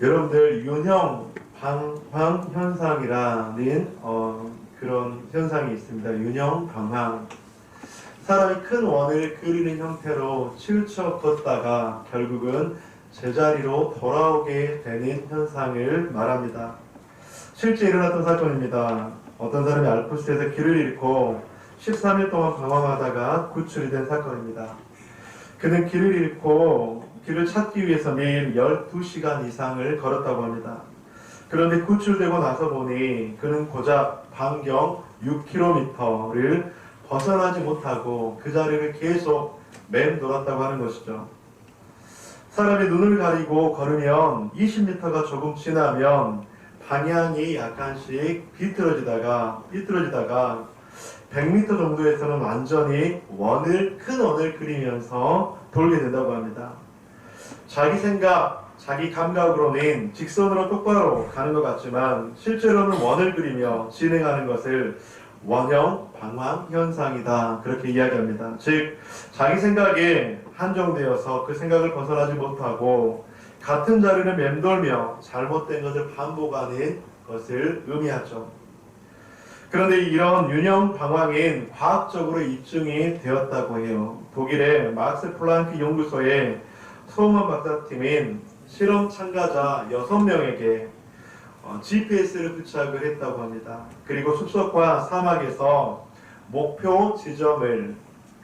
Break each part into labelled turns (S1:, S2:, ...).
S1: 여러분들 유형 방황 현상이라는 그런 현상이 있습니다. 유형 방황. 사람이 큰 원을 그리는 형태로 치우쳐 걷다가 결국은 제자리로 돌아오게 되는 현상을 말합니다. 실제 일어났던 사건입니다. 어떤 사람이 알프스에서 길을 잃고 13일 동안 방황하다가 구출이 된 사건입니다. 그는 길을 잃고 길을 찾기 위해서 매일 12시간 이상을 걸었다고 합니다. 그런데 구출되고 나서 보니 그는 고작 반경 6km를 벗어나지 못하고 그 자리를 계속 맴돌았다고 하는 것이죠. 사람이 눈을 가리고 걸으면 20m가 조금 지나면 방향이 약간씩 삐뚤어지다가 100m 정도에서는 완전히 큰 원을 그리면서 돌게 된다고 합니다. 자기 생각, 자기 감각으로는 직선으로 똑바로 가는 것 같지만 실제로는 원을 그리며 진행하는 것을 원형 방황 현상이다, 그렇게 이야기합니다. 즉 자기 생각에 한정되어서 그 생각을 벗어나지 못하고 같은 자리를 맴돌며 잘못된 것을 반복하는 것을 의미하죠. 그런데 이런 유형 방황은 과학적으로 입증이 되었다고 해요. 독일의 막스 플랑크 연구소의 소만 박사팀인 실험 참가자 6명에게 GPS를 부착을 했다고 합니다. 그리고 숲속과 사막에서 목표 지점을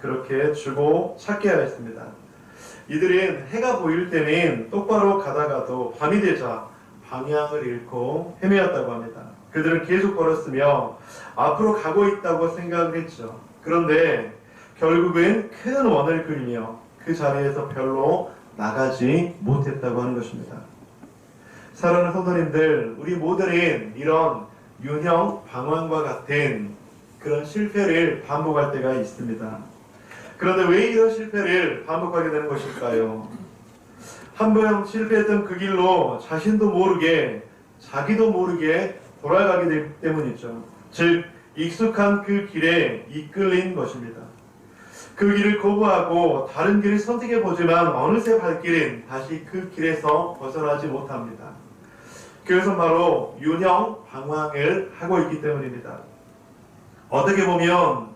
S1: 그렇게 주고 찾게 하였습니다. 이들은 해가 보일 때는 똑바로 가다가도 밤이 되자 방향을 잃고 헤매었다고 합니다. 그들은 계속 걸었으며 앞으로 가고 있다고 생각을 했죠. 그런데 결국은 큰 원을 그리며 그 자리에서 별로 나가지 못했다고 하는 것입니다. 사랑하는 성도님들, 우리 모두는 이런 유형 방황과 같은 그런 실패를 반복할 때가 있습니다. 그런데 왜 이런 실패를 반복하게 되는 것일까요? 한 번 실패했던 그 길로 자신도 모르게, 자기도 모르게 돌아가게 되기 때문이죠. 즉 익숙한 그 길에 이끌린 것입니다. 그 길을 거부하고 다른 길을 선택해 보지만 어느새 발길은 다시 그 길에서 벗어나지 못합니다. 그것은 바로 유형 방황을 하고 있기 때문입니다. 어떻게 보면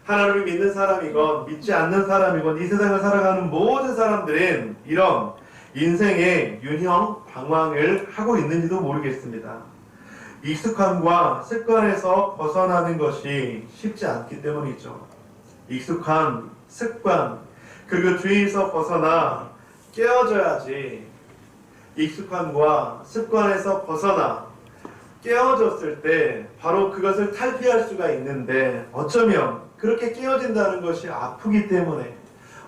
S1: 하나님을 믿는 사람이건 믿지 않는 사람이건 이 세상을 살아가는 모든 사람들은 이런 인생의 유형 방황을 하고 있는지도 모르겠습니다. 익숙함과 습관에서 벗어나는 것이 쉽지 않기 때문이죠. 익숙한 습관, 그리고 주의에서 벗어나 깨어져야지 익숙함과 습관에서 벗어나 깨어졌을 때 바로 그것을 탈피할 수가 있는데 어쩌면 그렇게 깨어진다는 것이 아프기 때문에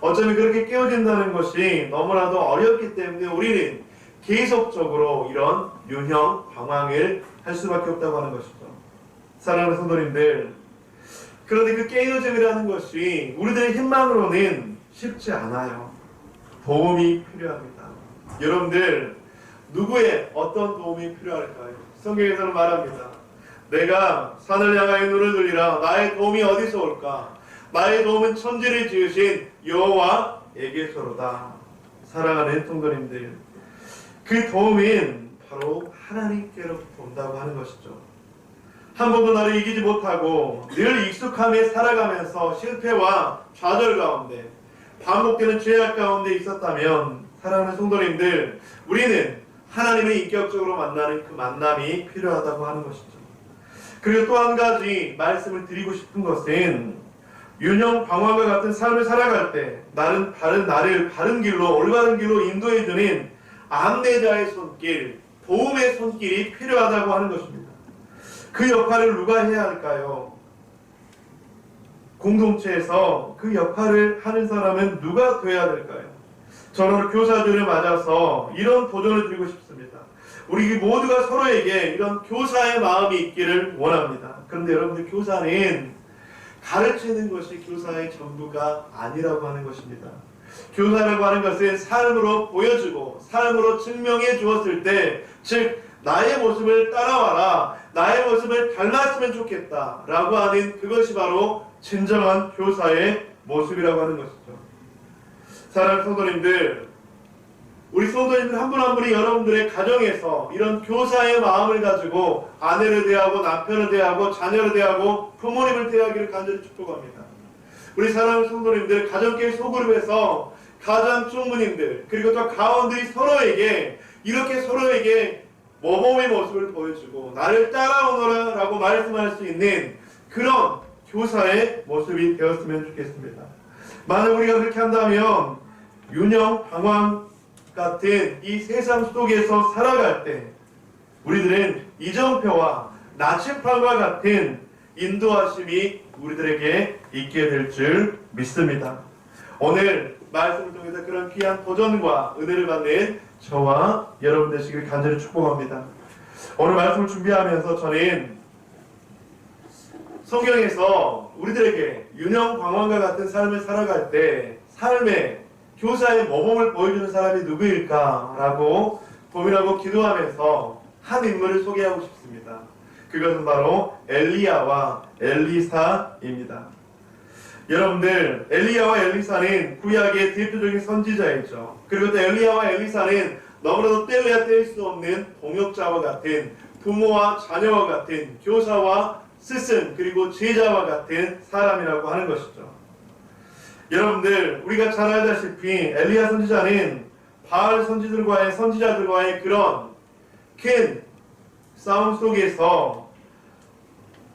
S1: 어쩌면 그렇게 깨어진다는 것이 너무나도 어렵기 때문에 우리는 계속적으로 이런 유형 방황을 할 수밖에 없다고 하는 것이죠. 사랑하는 성도님들, 그런데 그 깨어짐이라는 것이 우리들의 힘만으로는 쉽지 않아요. 도움이 필요합니다. 여러분들, 누구의 어떤 도움이 필요할까요? 성경에서는 말합니다. 내가 산을 향하여 눈을 들리라. 나의 도움이 어디서 올까? 나의 도움은 천지를 지으신 여호와에게서로다. 사랑하는 성도님들, 그 도움은 바로 하나님께로부터 온다고 하는 것이죠. 한 번도 나를 이기지 못하고 늘 익숙함에 살아가면서 실패와 좌절 가운데 반복되는 죄악 가운데 있었다면 사랑하는 성도님들, 우리는 하나님을 인격적으로 만나는 그 만남이 필요하다고 하는 것이죠. 그리고 또 한 가지 말씀을 드리고 싶은 것은 유형 방황과 같은 삶을 살아갈 때 나를 바른 길로, 올바른 길로 인도해주는 안내자의 손길, 도움의 손길이 필요하다고 하는 것입니다. 그 역할을 누가 해야 할까요? 공동체에서 그 역할을 하는 사람은 누가 되어야 될까요? 저는 교사들을 맞아서 이런 도전을 드리고 싶습니다. 우리 모두가 서로에게 이런 교사의 마음이 있기를 원합니다. 그런데 여러분들, 교사는 가르치는 것이 교사의 전부가 아니라고 하는 것입니다. 교사라고 하는 것은 삶으로 보여주고 삶으로 증명해 주었을 때, 즉 나의 모습을 따라와라, 나의 모습을 닮았으면 좋겠다 라고 하는 그것이 바로 진정한 교사의 모습이라고 하는 것이죠. 사랑하는 성도님들, 우리 성도님들 한 분 한 분이 여러분들의 가정에서 이런 교사의 마음을 가지고 아내를 대하고 남편을 대하고 자녀를 대하고 부모님을 대하기를 간절히 축복합니다. 우리 사랑하는 성도님들, 가정교회 소그룹에서 가장 총무님들 그리고 또 가원들이 서로에게 이렇게 서로에게 모범의 모습을 보여주고 나를 따라오너라 라고 말씀할 수 있는 그런 교사의 모습이 되었으면 좋겠습니다. 만약 우리가 그렇게 한다면 윤영, 방황 같은 이 세상 속에서 살아갈 때 우리들은 이정표와 나침판과 같은 인도하심이 우리들에게 있게 될 줄 믿습니다. 오늘 말씀을 통해서 그런 귀한 도전과 은혜를 받는 저와 여러분 되시길 간절히 축복합니다. 오늘 말씀을 준비하면서 저는 성경에서 우리들에게 윤영, 방황과 같은 삶을 살아갈 때 삶의 교사의 모범을 보여주는 사람이 누구일까라고 고민하고 기도하면서 한 인물을 소개하고 싶습니다. 그것은 바로 엘리야와 엘리사입니다. 여러분들, 엘리야와 엘리사는 구약의 대표적인 선지자이죠. 그리고 또 엘리야와 엘리사는 너무나도 뗄래야 뗄 수 없는 동역자와 같은, 부모와 자녀와 같은, 교사와 스승 그리고 제자와 같은 사람이라고 하는 것이죠. 여러분들, 우리가 잘 알다시피 엘리야 선지자는 바알 선지자들과의 그런 큰 싸움 속에서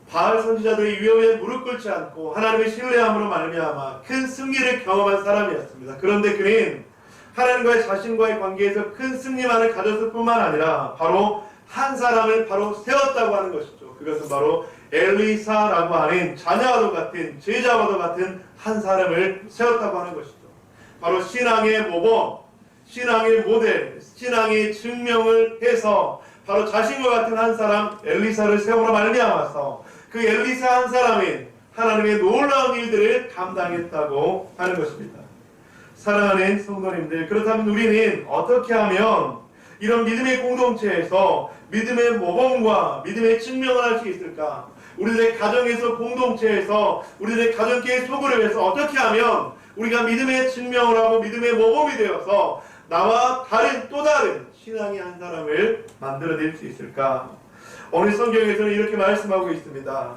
S1: 바알 선지자들이 위험에 무릎 꿇지 않고 하나님의 신뢰함으로 말미암아 큰 승리를 경험한 사람이었습니다. 그런데 그는 하나님과의 자신과의 관계에서 큰 승리만을 가졌을 뿐만 아니라 바로 한 사람을 바로 세웠다고 하는 것이죠. 그것은 바로 엘리사라고 하는 자녀와도 같은, 제자와도 같은 한 사람을 세웠다고 하는 것이죠. 바로 신앙의 모범, 신앙의 모델, 신앙의 증명을 해서 바로 자신과 같은 한 사람 엘리사를 세우러 말미암아서 그 엘리사 한 사람인 하나님의 놀라운 일들을 감당했다고 하는 것입니다. 사랑하는 성도님들, 그렇다면 우리는 어떻게 하면 이런 믿음의 공동체에서 믿음의 모범과 믿음의 증명을 할 수 있을까? 우리들의 가정에서, 공동체에서, 우리들의 가정교회 소그룹에서 어떻게 하면 우리가 믿음의 증명을 하고 믿음의 모범이 되어서 나와 다른 또 다른 신앙의 한 사람을 만들어낼 수 있을까? 오늘 성경에서는 이렇게 말씀하고 있습니다.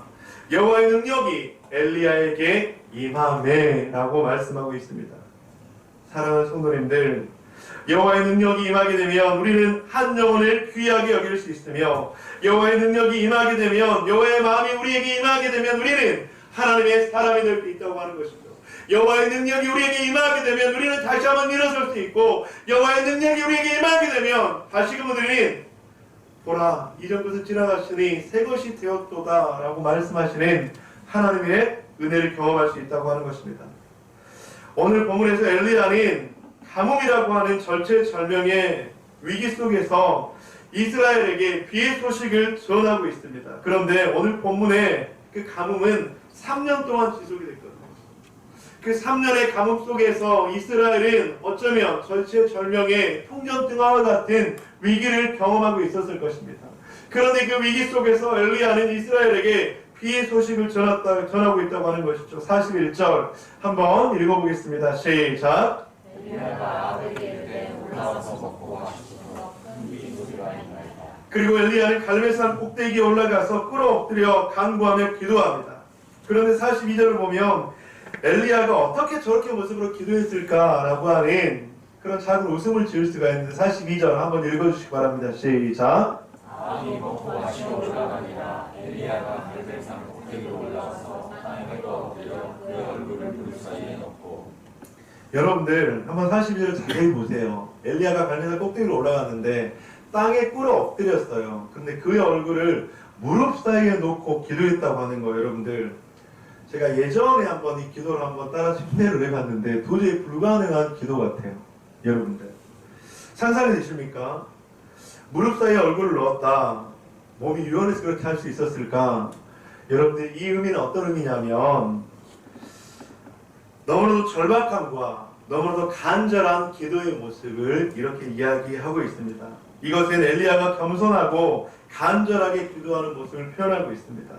S1: 여호와의 능력이 엘리야에게 임하매 라고 말씀하고 있습니다. 사랑하는 성도님들, 여호와의 능력이 임하게 되면 우리는 한 영혼을 귀하게 여길 수 있으며, 여호와의 능력이 임하게 되면, 여호와의 마음이 우리에게 임하게 되면 우리는 하나님의 사람이 될 수 있다고 하는 것이죠. 여호와의 능력이 우리에게 임하게 되면 우리는 다시 한번 일어설 수 있고, 여호와의 능력이 우리에게 임하게 되면 다시금 우리는 보라, 이전 것은 지나갔으니 새 것이 되었도다 라고 말씀하시는 하나님의 은혜를 경험할 수 있다고 하는 것입니다. 오늘 본문에서 엘리야는 가뭄이라고 하는 절체절명의 위기 속에서 이스라엘에게 비의 소식을 전하고 있습니다. 그런데 오늘 본문에 그 가뭄은 3년 동안 지속이 됐거든요. 그 3년의 가뭄 속에서 이스라엘은 어쩌면 절체절명의 풍년등화와 같은 위기를 경험하고 있었을 것입니다. 그런데 그 위기 속에서 엘리야는 이스라엘에게 비의 소식을 전하고 있다고 하는 것이죠. 41절 한번 읽어보겠습니다. 시작. 그리고 엘리야는 갈멜산 꼭대기에 올라가서 꿇어 엎드려 간구하며 기도합니다. 그런데 42절을 보면 엘리야가 어떻게 저렇게 모습으로 기도했을까라고 하는 그런 작은 웃음을 지을 수가 있는데 42절 한번 읽어주시기 바랍니다. 시작.
S2: 아니 먹고 마시고 올라가니라. 엘리야가 갈멜산 꼭대기로 올라가서 땅에 엎드려 그의 얼굴을 불 사이에 넣고.
S1: 여러분들 한번 42절을 자세히 보세요. 엘리야가 갈멜산 꼭대기로 올라갔는데 땅에 꿇어 엎드렸어요. 근데 그의 얼굴을 무릎 사이에 놓고 기도했다고 하는 거예요. 여러분들, 제가 예전에 한번 이 기도를 한번 따라서 흉내를 내봤는데 도저히 불가능한 기도 같아요. 여러분들 상상이 되십니까? 무릎 사이에 얼굴을 넣었다. 몸이 유연해서 그렇게 할 수 있었을까? 여러분들, 이 의미는 어떤 의미냐면 너무나도 절박함과 너무나도 간절한 기도의 모습을 이렇게 이야기하고 있습니다. 이것은 엘리야가 겸손하고 간절하게 기도하는 모습을 표현하고 있습니다.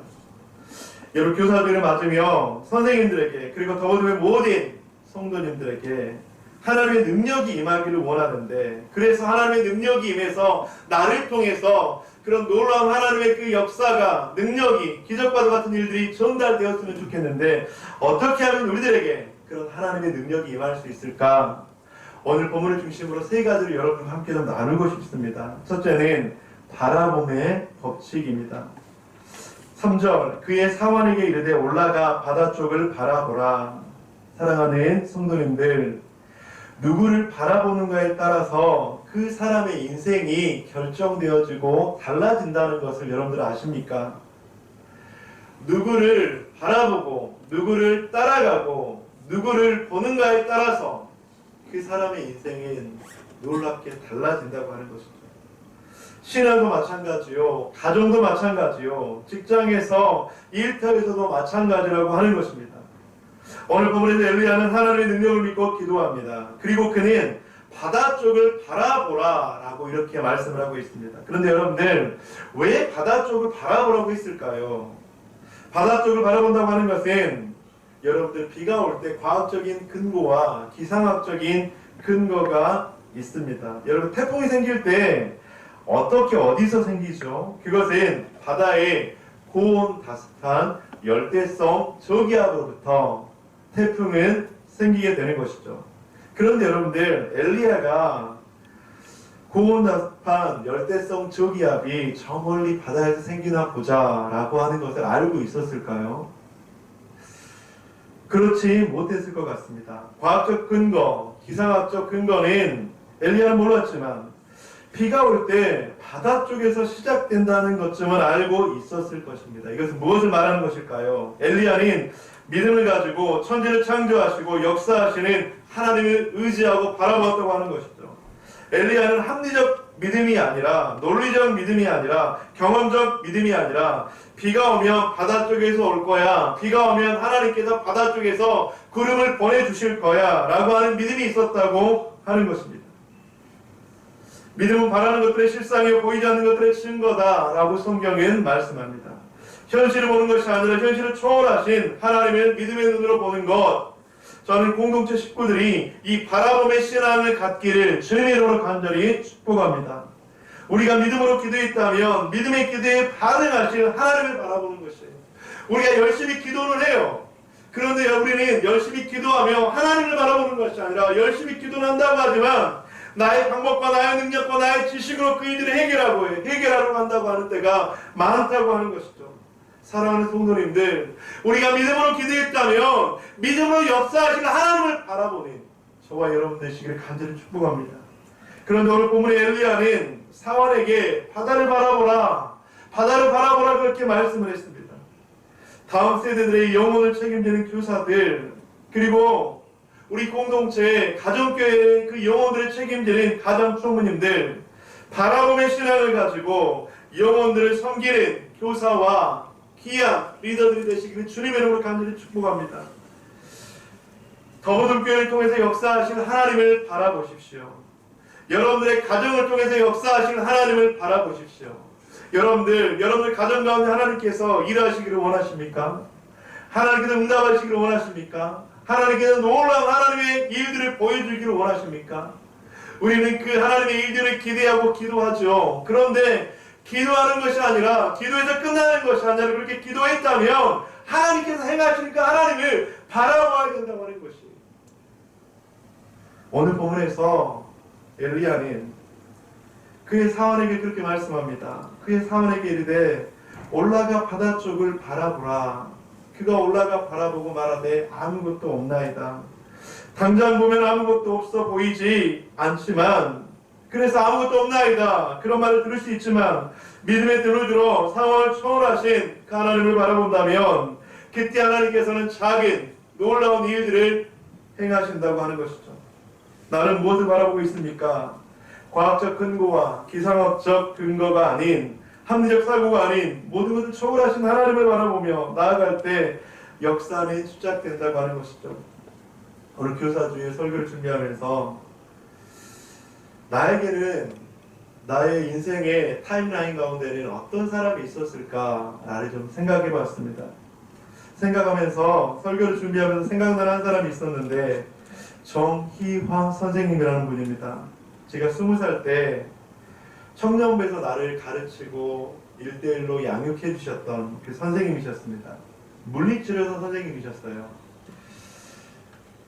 S1: 여러분, 교사들을 맞으며 선생님들에게 그리고 더불어 모든 성도님들에게 하나님의 능력이 임하기를 원하는데, 그래서 하나님의 능력이 임해서 나를 통해서 그런 놀라운 하나님의 그 역사가, 능력이, 기적과도 같은 일들이 전달되었으면 좋겠는데 어떻게 하면 우리들에게 그런 하나님의 능력이 임할 수 있을까? 오늘 본문을 중심으로 세 가지를 여러분과 함께 좀 나누고 싶습니다. 첫째는 바라봄의 법칙입니다. 3절, 그의 사환에게 이르되 올라가 바다 쪽을 바라보라. 사랑하는 성도님들, 누구를 바라보는가에 따라서 그 사람의 인생이 결정되어지고 달라진다는 것을 여러분들 아십니까? 누구를 바라보고 누구를 따라가고 누구를 보는가에 따라서 그 사람의 인생은 놀랍게 달라진다고 하는 것이죠. 신앙도 마찬가지요, 가정도 마찬가지요, 직장에서 일터에서도 마찬가지라고 하는 것입니다. 오늘 본문에서 엘리야는 하나님의 능력을 믿고 기도합니다. 그리고 그는 바다 쪽을 바라보라 라고 이렇게 말씀을 하고 있습니다. 그런데 여러분들, 왜 바다 쪽을 바라보라고 했을까요? 바다 쪽을 바라본다고 하는 것은 여러분들 비가 올 때 과학적인 근거와 기상학적인 근거가 있습니다. 여러분, 태풍이 생길 때 어떻게 어디서 생기죠? 그것은 바다의 고온다습한 열대성 저기압으로부터 태풍은 생기게 되는 것이죠. 그런데 여러분들, 엘리야가 고온다습한 열대성 저기압이 저 멀리 바다에서 생기나 보자 라고 하는 것을 알고 있었을까요? 그렇지 못했을 것 같습니다. 과학적 근거, 기상학적 근거는 엘리야는 몰랐지만 비가 올 때 바다 쪽에서 시작된다는 것쯤은 알고 있었을 것입니다. 이것은 무엇을 말하는 것일까요? 엘리야는 믿음을 가지고 천지를 창조하시고 역사하시는 하나님을 의지하고 바라보았다고 하는 것이죠. 엘리야는 합리적 믿음이 아니라, 논리적 믿음이 아니라, 경험적 믿음이 아니라 비가 오면 바다 쪽에서 올 거야, 비가 오면 하나님께서 바다 쪽에서 구름을 보내주실 거야 라고 하는 믿음이 있었다고 하는 것입니다. 믿음은 바라는 것들의 실상이요 보이지 않는 것들의 증거다 라고 성경은 말씀합니다. 현실을 보는 것이 아니라 현실을 초월하신 하나님을 믿음의 눈으로 보는 것, 저는 공동체 식구들이 이 바라봄의 신앙을 갖기를 주님의 이름으로 간절히 축복합니다. 우리가 믿음으로 기도했다면 믿음의 기도에 반응하실 하나님을 바라보는 것이에요. 우리가 열심히 기도를 해요. 그런데 우리는 열심히 기도하며 하나님을 바라보는 것이 아니라 열심히 기도는 한다고 하지만 나의 방법과 나의 능력과 나의 지식으로 그 일들을 해결하려고 한다고 하는 때가 많다고 하는 것이죠. 사랑하는 성도님들, 우리가 믿음으로 기도했다면 믿음으로 역사하시는 하나님을 바라보는 저와 여러분 되시기를 간절히 축복합니다. 그런데 오늘 본문의 엘리야는 사환에게 바다를 바라보라, 바다를 바라보라 그렇게 말씀을 했습니다. 다음 세대들의 영혼을 책임지는 교사들, 그리고 우리 공동체 가정교회의 그 영혼들을 책임지는 가정 총무님들, 바라봄의 신앙을 가지고 영혼들을 섬기는 교사와 귀한 리더들이 되시기를 주님의 이름으로 간절히 축복합니다. 더모든교회를 통해서 역사하시는 하나님을 바라보십시오. 여러분들의 가정을 통해서 역사하시는 하나님을 바라보십시오. 여러분들 가정 가운데 하나님께서 일하시기를 원하십니까? 하나님께서 응답하시기를 원하십니까? 하나님께서 놀라운 하나님의 일들을 보여주기를 원하십니까? 우리는 그 하나님의 일들을 기대하고 기도하죠. 그런데 기도하는 것이 아니라, 기도에서 끝나는 것이 아니라, 그렇게 기도했다면 하나님께서 행하시니까 하나님을 바라봐야 된다고 하는 것이. 오늘 본문에서 엘리야는 그의 사환에게 그렇게 말씀합니다. 그의 사환에게 이르되 올라가 바다 쪽을 바라보라. 그가 올라가 바라보고 말하되 아무것도 없나이다. 당장 보면 아무것도 없어 보이지 않지만, 그래서 아무것도 없나이다 그런 말을 들을 수 있지만 믿음의 등을 들어 상황을 초월하신 그 하나님을 바라본다면 그때 하나님께서는 작은 놀라운 일들을 행하신다고 하는 것이죠. 나는 무엇을 바라보고 있습니까? 과학적 근거와 기상학적 근거가 아닌, 합리적 사고가 아닌 모든 것을 초월하신 하나님을 바라보며 나아갈 때 역사는 시작된다고 하는 것이죠. 오늘 교사주의 설교를 준비하면서 나에게는 나의 인생의 타임라인 가운데는 어떤 사람이 있었을까를 좀 생각해 봤습니다. 생각하면서 설교를 준비하면서 생각나는 한 사람이 있었는데, 정희황 선생님이라는 분입니다. 제가 20살 때 청년부에서 나를 가르치고 1대1로 양육해 주셨던 그 선생님이셨습니다. 물리치료사 선생님이셨어요.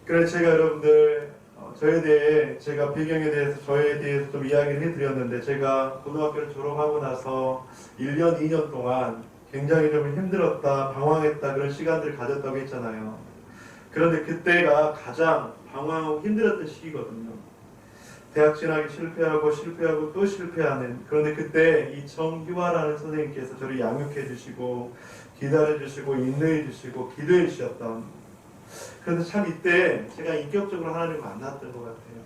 S1: 그래서 제가 여러분들 저에 대해, 제가 배경에 대해서 저에 대해서 좀 이야기를 해드렸는데, 제가 고등학교를 졸업하고 나서 1년, 2년 동안 굉장히 좀 힘들었다, 방황했다, 그런 시간들을 가졌다고 했잖아요. 그런데 그때가 가장 방황하고 힘들었던 시기거든요. 대학 진학이 실패하고 또 실패하는, 그런데 그때 이 정희화라는 선생님께서 저를 양육해 주시고 기다려 주시고 인도해 주시고 기도해 주셨던, 그런데 참 이때 제가 인격적으로 하나님을 만났던 것 같아요.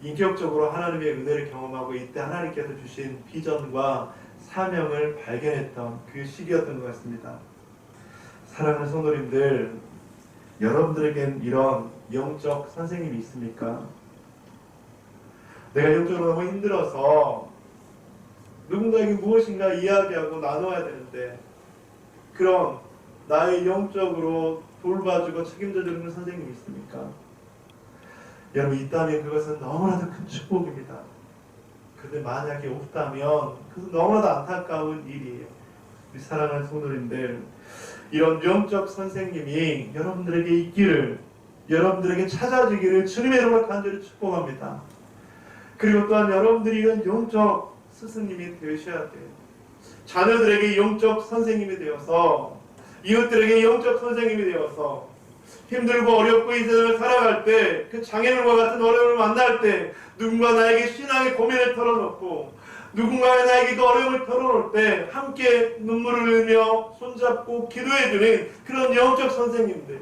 S1: 인격적으로 하나님의 은혜를 경험하고 이때 하나님께서 주신 비전과 사명을 발견했던 그 시기였던 것 같습니다. 사랑하는 성도님들, 여러분들에겐 이런 영적 선생님이 있습니까? 내가 영적으로 너무 힘들어서 누군가에게 무엇인가 이야기하고 나눠야 되는데, 그런 나의 영적으로 돌봐주고 책임져주는 선생님이 있습니까? 여러분, 있다면 그것은 너무나도 큰 축복입니다. 그런데 만약에 없다면 그것은 너무나도 안타까운 일이에요. 우리 사랑하는 성도님들, 이런 영적 선생님이 여러분들에게 있기를, 여러분들에게 찾아지기를 주님의 이름으로 간절히 축복합니다. 그리고 또한 여러분들이 이런 영적 스승님이 되셔야 돼요. 자녀들에게 영적 선생님이 되어서, 이웃들에게 영적 선생님이 되어서, 힘들고 어렵고 이 세상을 살아갈 때, 그 장애물과 같은 어려움을 만날 때, 누군가 나에게 신앙의 고민을 털어놓고, 누군가 나에게 그 어려움을 털어놓을 때 함께 눈물을 흘리며 손잡고 기도해주는 그런 영적 선생님들,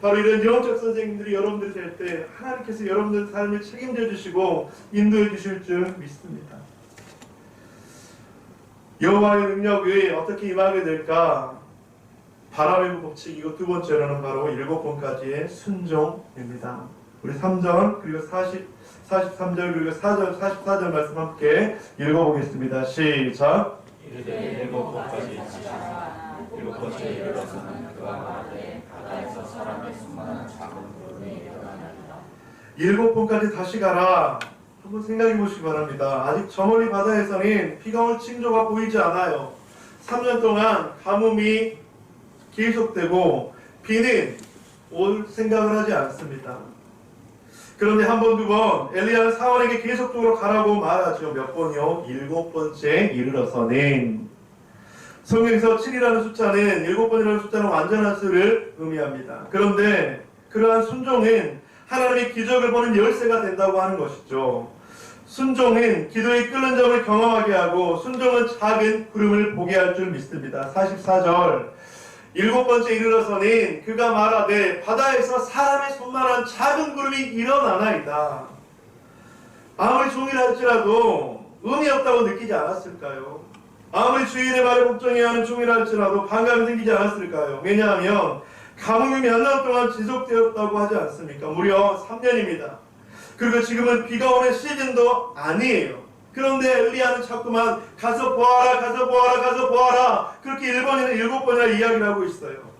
S1: 바로 이런 영적 선생님들이 여러분들이 될 때 하나님께서 여러분들 삶을 책임져 주시고 인도해 주실 줄 믿습니다. 여호와의 능력이 어떻게 임하게 될까? 바람의 법칙이고, 두 번째로는 바로 7번까지의 순종입니다. 우리 3절 그리고 43절 그리고 4절 44절 말씀 함께 읽어보겠습니다. 시작.
S2: 이르되 7번까지 지시하라. 7번째에 이르러서는 그가 말하되 바다에서 사람의 수많은 작은 구름이 일어나리라.
S1: 7번까지 다시 가라. 한번 생각해 보시기 바랍니다. 아직 저 멀리 바다에서는 비가 올 징조가 보이지 않아요. 3년 동안 가뭄이 계속되고 비는 올 생각을 하지 않습니다. 그런데 한 번, 두 번 엘리야는 사원에게 계속적으로 가라고 말하죠. 몇 번이요? 7번째에 이르러서는. 성경에서 7이라는 숫자는, 7번이라는 숫자는 완전한 수를 의미합니다. 그런데 그러한 순종은 하나님의 기적을 보는 열쇠가 된다고 하는 것이죠. 순종은 기도의 끓는 점을 경험하게 하고, 순종은 작은 구름을 보게 할 줄 믿습니다. 44절 7번째 이르러서는 그가 말하되 바다에서 사람의 손만한 작은 구름이 일어나나이다. 아무리 종이랄지라도 의미 없다고 느끼지 않았을까요? 아무리 주인의 말에 복종해야 하는 종이랄지라도 반감이 생기지 않았을까요? 왜냐하면 가뭄이 몇 년 동안 지속되었다고 하지 않습니까? 무려 3년입니다. 그리고 지금은 비가 오는 시즌도 아니에요. 그런데 엘리야는 자꾸만 가서 보아라, 가서 보아라, 가서 보아라, 그렇게 7번이나 이야기를 하고 있어요.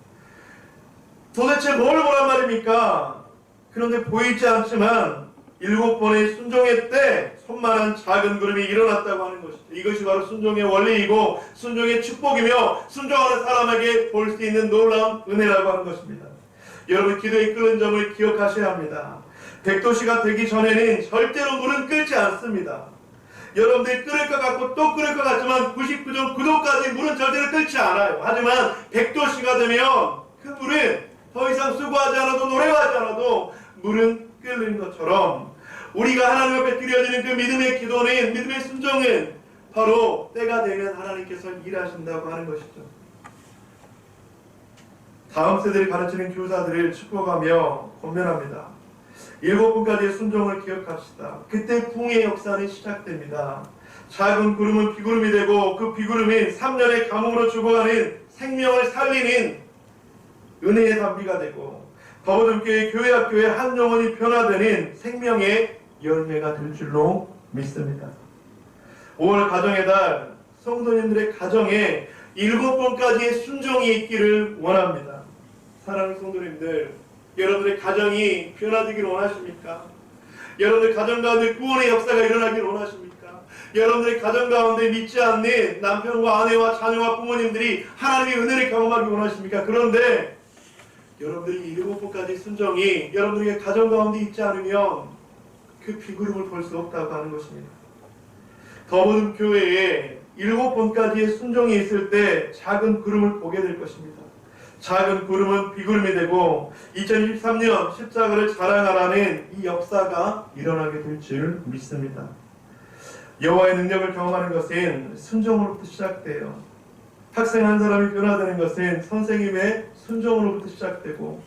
S1: 도대체 뭘 보란 말입니까? 그런데 보이지 않지만 7번의 순종의 때 손만한 작은 구름이 일어났다고 하는 것이죠. 이것이 바로 순종의 원리이고 순종의 축복이며 순종하는 사람에게 볼 수 있는 놀라운 은혜라고 하는 것입니다. 여러분, 기도의 끓는 점을 기억하셔야 합니다. 백도시가 되기 전에는 절대로 물은 끓지 않습니다. 여러분들이 끓을 것 같고 또 끓을 것 같지만 99.9도까지 물은 절대로 끓지 않아요. 하지만 100도씨가 되면 그 물은 더 이상 수고하지 않아도 노력하지 않아도 물은 끓는 것처럼, 우리가 하나님 앞에 드려지는 그 믿음의 기도는, 믿음의 순종은 바로 때가 되면 하나님께서 일하신다고 하는 것이죠. 다음 세대를 가르치는 교사들을 축복하며 권면합니다. 7번까지의 순종을 기억합시다. 그때 붕의 역사는 시작됩니다. 작은 구름은 비구름이 되고, 그 비구름이 3년의 가뭄으로 죽어가는 생명을 살리는 은혜의 단비가 되고, 더부름교회 교회 학교의 한 영혼이 변화되는 생명의 열매가 될 줄로 믿습니다. 5월 가정의 달, 성도님들의 가정에 7번까지의 순종이 있기를 원합니다. 사랑하는 성도님들, 여러분들의 가정이 변화되기를 원하십니까? 여러분들 가정 가운데 구원의 역사가 일어나기를 원하십니까? 여러분들의 가정 가운데 믿지 않는 남편과 아내와 자녀와 부모님들이 하나님의 은혜를 경험하기 원하십니까? 그런데 여러분들이 7번까지 순종이 여러분들의 가정 가운데 있지 않으면 그 비구름을 볼 수 없다고 하는 것입니다. 더보름 교회에 7번까지의 순종이 있을 때 작은 구름을 보게 될 것입니다. 작은 구름은 비구름이 되고 2023년 십자가를 자랑하라는 이 역사가 일어나게 될 줄 믿습니다. 여호와의 능력을 경험하는 것은 순종으로부터 시작돼요. 학생 한 사람이 변화되는 것은 선생님의 순종으로부터 시작되고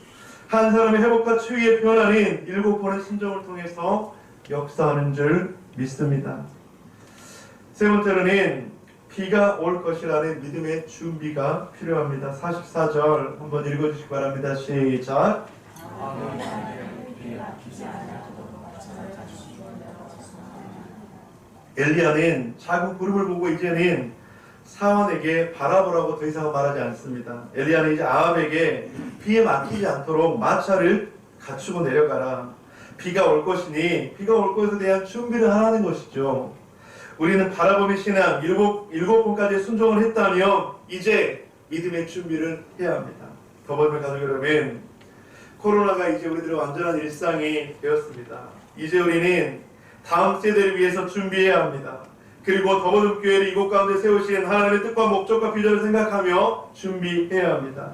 S1: 한 사람의 회복과 치유의 변화는 7번의 순종을 통해서 역사하는 줄 믿습니다. 세 번째로는 비가 올 것이라는 믿음의 준비가 필요합니다. 44절 한번 읽어주시기 바랍니다. 시작. 엘리야는 작은 구름을 보고 이제는 사원에게 바라보라고 더 이상 말하지 않습니다. 엘리야는 이제 아합에게 비에 막히지 않도록 마차를 갖추고 내려가라. 비가 올 것이니 비가 올 것에 대한 준비를 하라는 것이죠. 우리는 바라봄의 신앙 7번까지 순종을 했다면 이제 믿음의 준비를 해야 합니다. 더불어 가족 여러분, 코로나가 이제 우리들의 완전한 일상이 되었습니다. 이제 우리는 다음 세대를 위해서 준비해야 합니다. 그리고 더보름 교회를 이곳 가운데 세우신 하나님의 뜻과 목적과 비전을 생각하며 준비해야 합니다.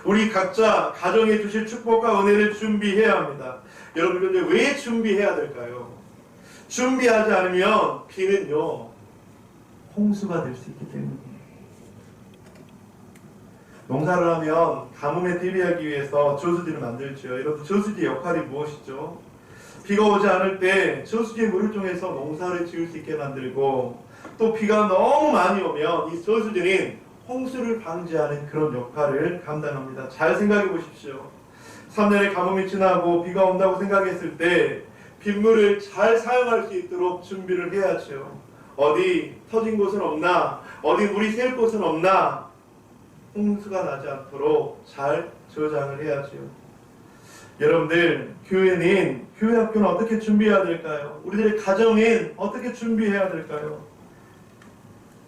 S1: 우리 각자 가정에 주실 축복과 은혜를 준비해야 합니다. 여러분, 그런데 왜 준비해야 될까요? 준비하지 않으면 비는요 홍수가 될 수 있기 때문이에요. 농사를 하면 가뭄에 대비하기 위해서 저수지를 만들죠. 여러분, 저수지의 역할이 무엇이죠? 비가 오지 않을 때 저수지의 물을 통해서 농사를 지을 수 있게 만들고, 또 비가 너무 많이 오면 이 저수지는 홍수를 방지하는 그런 역할을 감당합니다. 잘 생각해 보십시오. 3년의 가뭄이 지나고 비가 온다고 생각했을 때 빗물을 잘 사용할 수 있도록 준비를 해야죠. 어디 터진 곳은 없나, 어디 물이 셀 곳은 없나, 홍수가 나지 않도록 잘 저장을 해야죠. 여러분들, 교회는, 교회 학교는 어떻게 준비해야 될까요? 우리들의 가정은 어떻게 준비해야 될까요?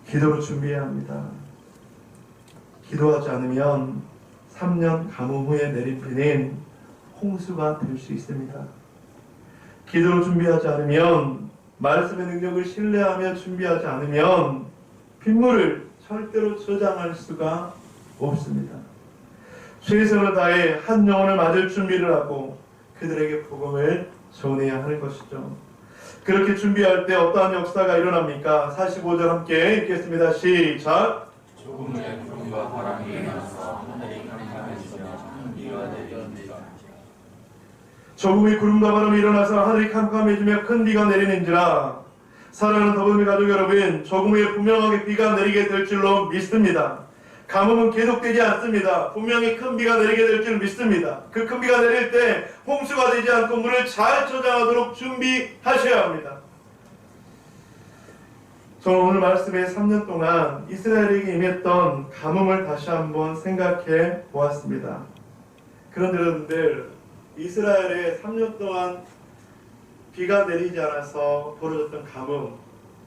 S1: 기도로 준비해야 합니다. 기도하지 않으면 3년 가뭄 후에 내린 비는 홍수가 될 수 있습니다. 기도로 준비하지 않으면, 말씀의 능력을 신뢰하며 준비하지 않으면 빗물을 절대로 저장할 수가 없습니다. 최선을 다해 한 영혼을 맞을 준비를 하고 그들에게 복음을 전해야 하는 것이죠. 그렇게 준비할 때 어떠한 역사가 일어납니까? 45절 함께 읽겠습니다. 시작.
S2: 조금의 구름과 바람이 일어나서 하늘이 캄캄해지며 비가 내리는
S1: 조금의 구름과 바람이 일어나서 하늘이 캄캄해지며 큰 비가 내리는지라. 사랑하는 더보름의 가족 여러분, 조금 후에 분명하게 비가 내리게 될 줄로 믿습니다. 가뭄은 계속되지 않습니다. 분명히 큰 비가 내리게 될 줄 믿습니다. 그 큰 비가 내릴 때 홍수가 되지 않고 물을 잘 저장하도록 준비하셔야 합니다. 저는 오늘 말씀에 3년 동안 이스라엘에게 임했던 가뭄을 다시 한번 생각해 보았습니다. 그런데 여러분들, 이스라엘에 3년 동안 비가 내리지 않아서 벌어졌던 가뭄,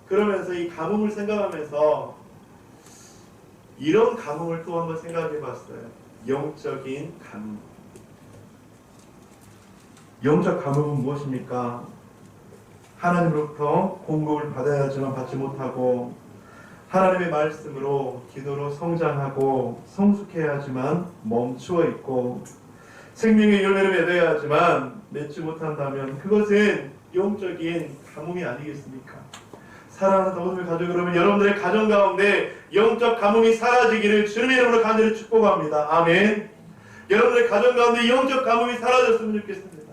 S1: 그러면서 이 가뭄을 생각하면서 이런 가뭄을 또 한번 생각해 봤어요. 영적인 가뭄. 영적 가뭄은 무엇입니까? 하나님으로부터 공급을 받아야 하지만 받지 못하고, 하나님의 말씀으로 기도로 성장하고 성숙해야 하지만 멈추어 있고, 생명의 열매를 맺어야 하지만 맺지 못한다면 그것은 영적인 가뭄이 아니겠습니까? 사랑하는 더보름의 가족 여러분, 여러분들의 가정 가운데 영적 가뭄이 사라지기를 주님의 이름으로 간절히 축복합니다. 아멘. 여러분들의 가정 가운데 영적 가뭄이 사라졌으면 좋겠습니다.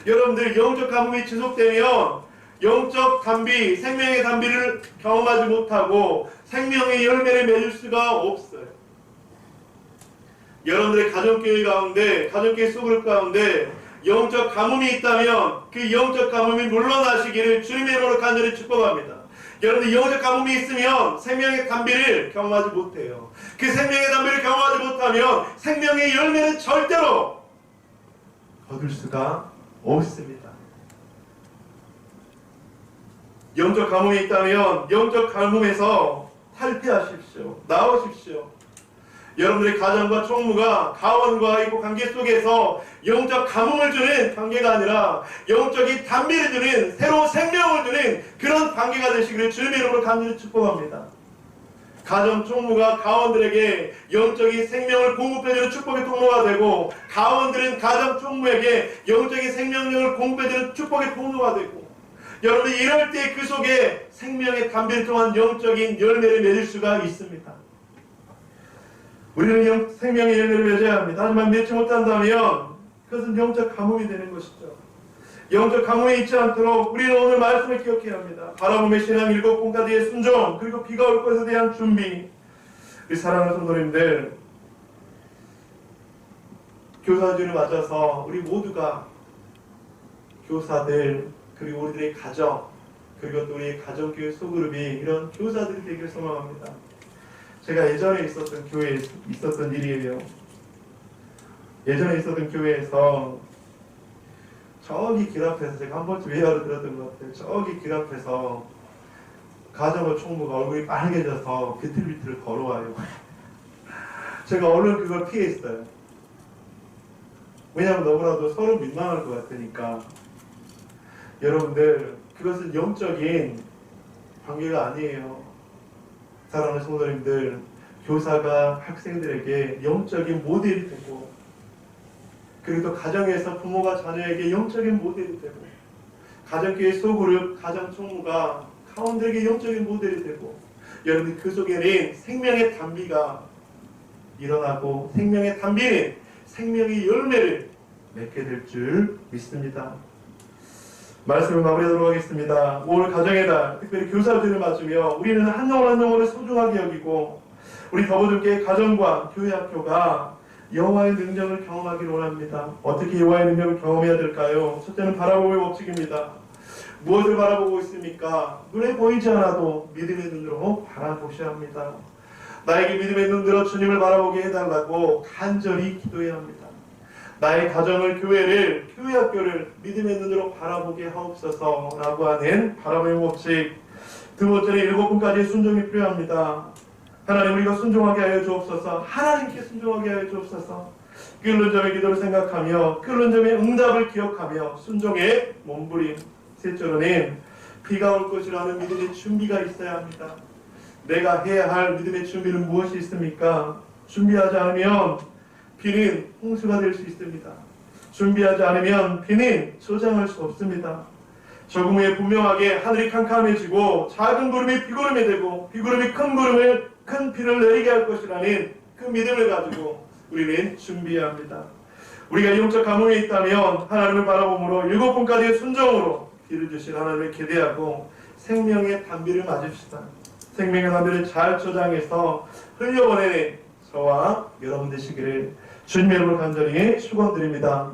S1: 여러분들, 영적 가뭄이 지속되면 영적 담비, 생명의 담비를 경험하지 못하고 생명의 열매를 맺을 수가 없어요. 여러분들의 가정교회 가운데, 가정교회 소그룹 가운데 영적 가뭄이 있다면 그 영적 가뭄이 물러나시기를 주님의 이름으로 간절히 축복합니다. 여러분들, 영적 가뭄이 있으면 생명의 담비를 경험하지 못해요. 그 생명의 담비를 경험하지 못하면 생명의 열매는 절대로 거둘 수가 없습니다. 영적 가뭄이 있다면 영적 가뭄에서 탈피하십시오. 나오십시오. 여러분들의 가정과 총무가 가원과의 관계 속에서 영적 가뭄을 주는 관계가 아니라 영적인 단비를 주는 새로운 생명을 주는 그런 관계가 되시기를 주님의 이름으로 간절히 축복합니다. 가정 총무가 가원들에게 영적인 생명을 공급해주는 축복의 통로가 되고, 가원들은 가정 총무에게 영적인 생명력을 공급해주는 축복의 통로가 되고, 여러분들 이럴 때 그 속에 생명의 단비를 통한 영적인 열매를 맺을 수가 있습니다. 우리는 생명의 열매를 맺어야 합니다. 하지만 맺지 못한다면 그것은 영적 가뭄이 되는 것이죠. 영적 가뭄이 있지 않도록 우리는 오늘 말씀을 기억해야 합니다. 바라봄의 신앙 7번까지의 순종, 그리고 비가 올 것에 대한 준비. 우리 사랑하는 성도님들, 교사주를 맞아서 우리 모두가 교사들, 그리고 우리들의 가정, 그리고 또 우리의 가정교회 소그룹이 이런 교사들이 되기를 소망합니다. 제가 예전에 있었던 교회에 있었던 일이에요. 예전에 있었던 교회에서 저기 길 앞에서, 제가 한 번쯤 예화를 들었던 것 같아요. 저기 길 앞에서 가정의 총무가 얼굴이 빨개져서 비틀비틀 걸어와요. 제가 얼른 그걸 피했어요. 왜냐하면 너무나도 서로 민망할 것 같으니까. 여러분들, 그것은 영적인 관계가 아니에요. 사랑하는 성도님들, 교사가 학생들에게 영적인 모델이 되고, 그리고 또 가정에서 부모가 자녀에게 영적인 모델이 되고, 가정교회 소그룹, 가정총무가 가운데에게 영적인 모델이 되고, 여러분 그 속에는 생명의 단비가 일어나고, 생명의 단비는 생명의 열매를 맺게 될 줄 믿습니다. 말씀을 마무리하도록 하겠습니다. 올 가정의 달, 특별히 교사들을 맞으며 우리는 한 영혼 한 영혼을 소중하게 여기고, 우리 더불어교회 가정과 교회 학교가 여호와의 능력을 경험하기를 원합니다. 어떻게 여호와의 능력을 경험해야 될까요? 첫째는 바라봄의 법칙입니다. 무엇을 바라보고 있습니까? 눈에 보이지 않아도 믿음의 눈으로 바라보셔야 합니다. 나에게 믿음의 눈 들어 주님을 바라보게 해달라고 간절히 기도해야 합니다. 나의 가정을, 교회를, 교회 학교를 믿음의 눈으로 바라보게 하옵소서라고 하는 바라봄의 법칙. 두 번째는 7번까지의 순종이 필요합니다. 하나님, 우리가 순종하게 하여 주옵소서. 하나님께 순종하게 하여 주옵소서. 끓는 점의 기도를 생각하며 끓는 점의 응답을 기억하며 순종의 몸부림. 셋째로는 비가 올 것이라는 믿음의 준비가 있어야 합니다. 내가 해야 할 믿음의 준비는 무엇이 있습니까? 준비하지 않으면 비는 홍수가 될 수 있습니다. 준비하지 않으면 비는 저장할 수 없습니다. 조금 후에 분명하게 하늘이 캄캄해지고 작은 구름이 비구름이 되고 비구름이 큰 비를 내리게 할 것이라는 그 믿음을 가지고 우리는 준비해야 합니다. 우리가 영적 가뭄에 있다면 하나님을 바라봄으로 7번까지의 순종으로 비를 주실 하나님을 기대하고 생명의 단비를 맞읍시다. 생명의 단비를 잘 저장해서 흘려보내는 저와 여러분 되시기를 주님의 이름으로 간절히 축원드립니다.